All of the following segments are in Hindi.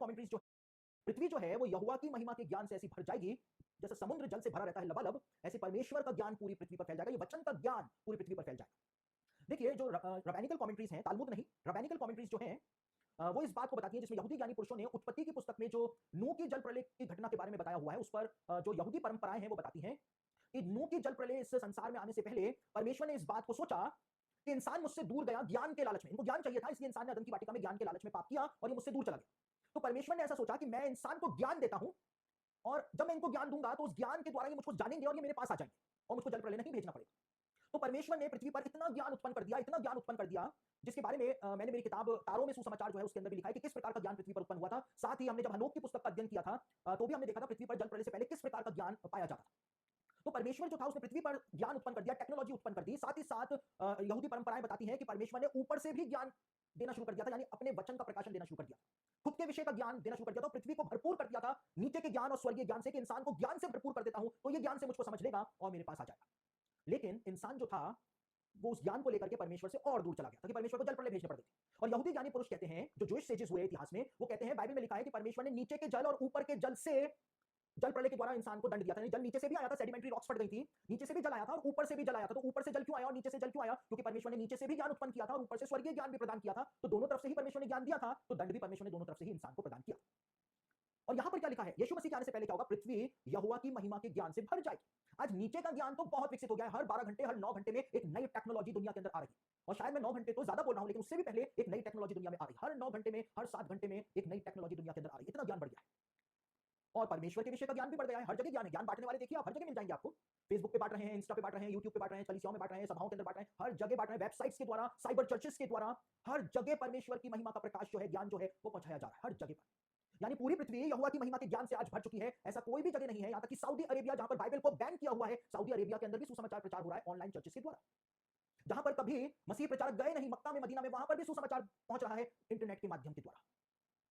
कमेंट्रीज जो पृथ्वी जो है वो यहोवा की महिमा के ज्ञान से ऐसी भर जाएगी जैसे समुद्र जल से भरा रहता है लबालब, ऐसे परमेश्वर का ज्ञान पूरी पृथ्वी पर फैल जाएगा, ये वचन का ज्ञान पूरी पृथ्वी पर फैल जाएगा। देखिए जो रबैनिकल कमेंट्रीज हैं, तालमुद नहीं, रबैनिकल कमेंट्रीज जो हैं वो इस बात को बताती है, जिसमें यहूदी ज्ञानी पुरुषों ने उत्पत्ति की पुस्तक में जो नूह की जल प्रलय की घटना के बारे में बताया हुआ है, उस पर जो यहूदी परंपराएं हैं वो बताती हैं कि नूह की जल प्रलय इस संसार में आने से पहले परमेश्वर ने इस बात को सोचा कि इंसान मुझसे दूर गया ज्ञान के लालच में, इनको ज्ञान चाहिए था, इसलिए इंसान ने अदन की वाटिका में ज्ञान के लालच में पाप किया और ये मुझसे दूर चला गया। तो परमेश्वर ने ऐसा सोचा कि मैं इंसान को ज्ञान देता हूं और जब मैं इनको ज्ञान दूंगा तो उस ज्ञान के द्वारा ये मुझको जानेंगे और ये मेरे पास आ जाएंगे और मुझको जल प्रलय नहीं भेजना पड़ेगा। तो परमेश्वर ने पृथ्वी पर इतना ज्ञान उत्पन्न कर दिया, इतना ज्ञान उत्पन्न कर दिया, जिसके बारे में मैंने मेरी किताब तारों में सुसमाचार जो है उसके अंदर भी लिखा है कि किस प्रकार का ज्ञान पृथ्वी पर उत्पन्न हुआ था। साथ ही हमने जब हनोक की पुस्तक का अध्ययन किया था तो भी हमने देखा था पृथ्वी पर जल प्रलय से पहले किस प्रकार का ज्ञान पाया जाता था। तो परमेश्वर जो था उसने पृथ्वी पर ज्ञान उत्पन्न कर दिया, टेक्नोलॉजी उत्पन्न कर दी। साथ ही साथ यहूदी परंपराएं बताती हैं कि परमेश्वर ने ऊपर से भी ज्ञान देना शुरू कर दिया था, यानी अपने वचन का प्रकाशन देना शुरू कर दिया, खुद के विषय का ज्ञान देना शुरू कर दिया था, पृथ्वी को भरपूर कर दिया था नीचे के ज्ञान और स्वर्गीय ज्ञान से, कि इंसान को ज्ञान से भरपूर कर देता हूं तो ये ज्ञान से मुझको समझ लेगा और मेरे पास आ जाएगा। लेकिन इंसान जो था वो उस ज्ञान को लेकर के परमेश्वर से और दूर चला गया था कि परमेश्वर को जल प्रलय भेजने पड़ते थे। और यहूदी ज्ञानी पुरुष कहते हैं, जो जूइश सेजेस हुए इतिहास में, वो कहते हैं, बाइबल में लिखा है कि परमेश्वर ने नीचे के जल और ऊपर के जल से जल प्रलय के द्वारा इंसान को दंड दिया था। जल नीचे से भी आया था, सेडिमेंट्री रॉक्स फट गई थी, नीचे से भी जल आया था और ऊपर से भी जल आया था। तो ऊपर से जल क्यों आया और नीचे से जल क्यों आया? क्योंकि परमेश्वर ने नीचे से भी ज्ञान उत्पन्न किया था और ऊपर से स्वर्गीय ज्ञान भी प्रदान किया था। तो दोनों तरफ से ही परमेश्वर ने ज्ञान दिया था, तो दंड भी परमेश्वर ने दोनों तरफ से ही इंसान को प्रदान किया। और यहां पर क्या लिखा है, यीशु मसीह के आने से पहले क्या होगा? पृथ्वी यहोवा की महिमा के ज्ञान से भर जाएगी। आज नीचे का ज्ञान तो बहुत विकसित हो गया है, हर 12 घंटे हर 9 घंटे में एक नई टेक्नोलॉजी दुनिया के अंदर आ रही है। और शायद मैं 9 घंटे तो ज्यादा बोल रहा हूं, लेकिन उससे भी पहले एक नई टेक्नोलॉजी दुनिया में आ रही है, हर 9 घंटे में हर 7 घंटे में एक नई टेक्नोलॉजी दुनिया के अंदर आ रही है। इतना ज्ञान बढ़ गया है और परमेश्वर के विषय का ज्ञान भी बढ़ गया है। हर जगह ज्ञान है, ज्ञान बांटने वाले देखिए आप हर जगह मिल जाएंगे आपको। फेसबुक पे बांट रहे हैं, इंस्टा पे बांट रहे हैं, यूट्यूब पे बांट रहे हैं, कलीसियाओं में बांट रहे हैं, सभाओं के अंदर बांट रहे हैं, हर जगह बांट रहे हैं, वेबसाइट्स के द्वारा, साइबर चर्चेस के द्वारा, हर जगह परमेश्वर की महिमा का प्रकाश जो है, ज्ञान जो है वो पहुंचाया जा रहा है हर जगह पर। यानी पूरी पृथ्वी यहोवा की महिमा के ज्ञान से आज भर चुकी है। ऐसा कोई भी जगह नहीं है, यहां तक कि सऊदी अरेबिया, जहां पर बाइबल को बैन किया हुआ है, सऊदी अरेबिया के अंदर भी सुसमाचार प्रचार हो रहा है ऑनलाइन चर्चेस के द्वारा। जहां पर कभी मसीह प्रचारक गए नहीं, मक्का में, मदीना में, वहां पर भी सुसमाचार पहुंच रहा है इंटरनेट के माध्यम के द्वारा।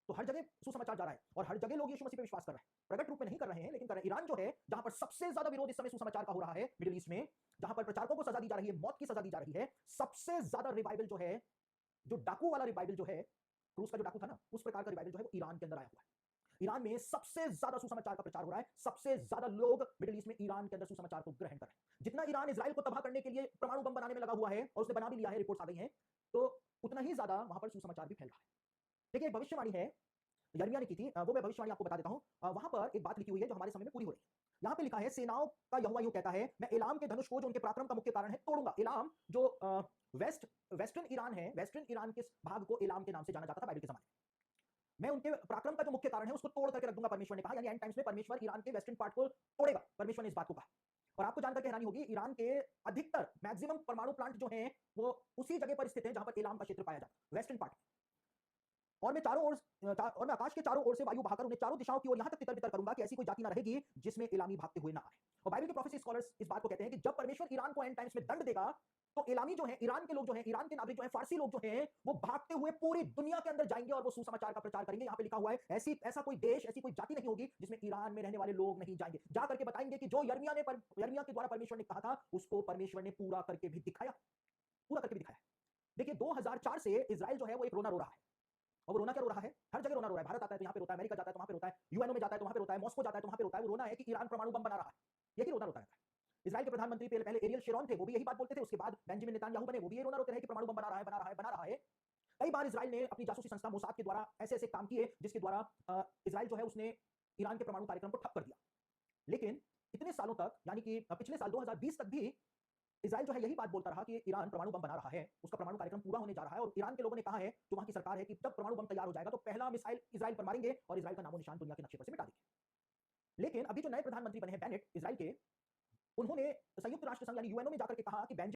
तो हर जगह सुसमाचार जा रहा है और हर जगह लोग यीशु मसीह पे विश्वास कर रहे हैं। प्रकट रूप में नहीं कर रहे हैं, लेकिन कर रहे हैं। ईरान जो है, जहां पर सबसे ज्यादा विरोध इस समय सुसमाचार का हो रहा है मिडिल ईस्ट में, जहां पर प्रचारकों को सजा दी जा रही है, मौत की सजा दी जा रही है, सबसे ज्यादा रिवाइवल जो है, जो डाकू वाला रिवाइवल जो है, क्रूस का जो डाकू था ना, उस प्रकार का रिवाइवल जो है वो ईरान के अंदर आया हुआ है। ईरान में सबसे ज्यादा सुसमाचार का प्रचार हो रहा है, सबसे ज्यादा लोग मिडिल ईस्ट में ईरान के अंदर सुसमाचार को ग्रहण कर रहे हैं। जितना ईरान इजराइल को तबाह करने के लिए परमाणु बम बनाने में लगा हुआ है और उसने बना भी लिया है, रिपोर्ट्स आ गई हैं, तो उतना ही ज्यादा वहां पर सुसमाचार भी फैल रहा है। देखिए, एक भविष्यवाणी है यिर्मयाह ने की थी, वो मैं भविष्यवाणी आपको बता देता हूं। वहां पर एक बात लिखी हुई है जो हमारे समय में पूरी हो रही है। यहां पे लिखा है, सेनाओं का यहोवा यूं कहता है, मैं एलाम के धनुष को, जो उनके पराक्रम का मुख्य कारण है, तोड़ूंगा। एलाम जो वेस्टर्न ईरान है, वेस्टर्न ईरान के भाग को एलाम के नाम से जाना जाता था बाइबल के जमाने में। मैं उनके पराक्रम का जो मुख्य कारण है उसको तोड़ करके रख दूंगा, परमेश्वर ने कहा। यानी एंड टाइम्स में परमेश्वर ईरान के वेस्टर्न पार्ट को तोड़ेगा, परमेश्वर ने इस बात को कहा। और आपको जानकर के हैरानी होगी, ईरान के अधिकतर मैक्सिमम परमाणु प्लांट जो हैं वो उसी जगह पर स्थित हैं जहां पर एलाम का क्षेत्र पाया जाता है, वेस्टर्न पार्ट। और मैं आकाश के चारों ओर से वायु बहाकर उन्हें चारों दिशाओं की ओर यहां तक तितर बितर करूंगा कि ऐसी कोई जाति ना रहेगी जिसमें इलामी भागते हुए ना आए। और बाइबल के प्रोफेसी स्कॉलर्स इस बात को कहते हैं कि जब परमेश्वर ईरान को एंड टाइम्स में दंड देगा, तो इलामी जो है, ईरान के लोग जो हैं, ईरान के नागरिक जो हैं, फारसी लोग जो हैं, वो भागते हुए पूरी दुनिया के अंदर जाएंगे और वो सुसमाचार का प्रचार करेंगे। यहां पे लिखा हुआ है, ऐसा कोई देश, ऐसी कोई जाति नहीं होगी जिसमें ईरान में रहने वाले लोग नहीं जाएंगे। जा करके बताएंगे कि जो यिर्मयाह के द्वारा परमेश्वर ने कहा था, उसको परमेश्वर ने पूरा करके भी दिखाया, पूरा करके भी दिखाया। देखिए, 2004 से इजराइल जो है वो एक रोना रो रहा है। और वो रोना क्या रो रहा है? हर जगह रोना रो रहा है। भारत आता है तो यहाँ पे रोता है, अमेरिका जाता है तो वहाँ पे रोता है, यूएनओ में जाता है तो वहाँ पे रोता है, मॉस्को जाता है तो वहाँ पे रोता है। वो रोना है कि ईरान परमाणु बम बना रहा है। यही रोना रोता रहता है। इजराइल के प्रधानमंत्री पहले एरियल शेरोन थे, वो भी यही बात बोलते थे। उसके बाद बेंजामिन नेतन्याहू बने, वो भी ये रोना रोते रहे कि परमाणु बम बना रहा है, बना रहा है, बना रहा है। कई बार इजराइल ने अपनी जासूसी संस्था मोसाद के द्वारा ऐसे ऐसे काम किए जिसके द्वारा इजराइल जो है उसने ईरान के परमाणु कार्यक्रम को ठप कर दिया। लेकिन इतने सालों तक, यानी कि पिछले साल 2020 तक भी इजराइल जो है यही बात बोलता रहा कि ईरान परमाणु बम बना रहा है, उसका परमाणु कार्यक्रम पूरा होने जा रहा है। और ईरान के लोगों ने कहा है, जो वहां की सरकार है, कि जब परमाणु बम तैयार हो जाएगा तो पहला मिसाइल इजराइल पर मारेंगे और इजराइल का नामो निशान दुनिया के नक्शे पर से मिटा देंगे। लेकिन अभी जो नए प्रधानमंत्री बने हैं बेनेट इजराइल के, उन्होंने संयुक्त राष्ट्र संघ यानी यूएनओ में जाकर के कहा कि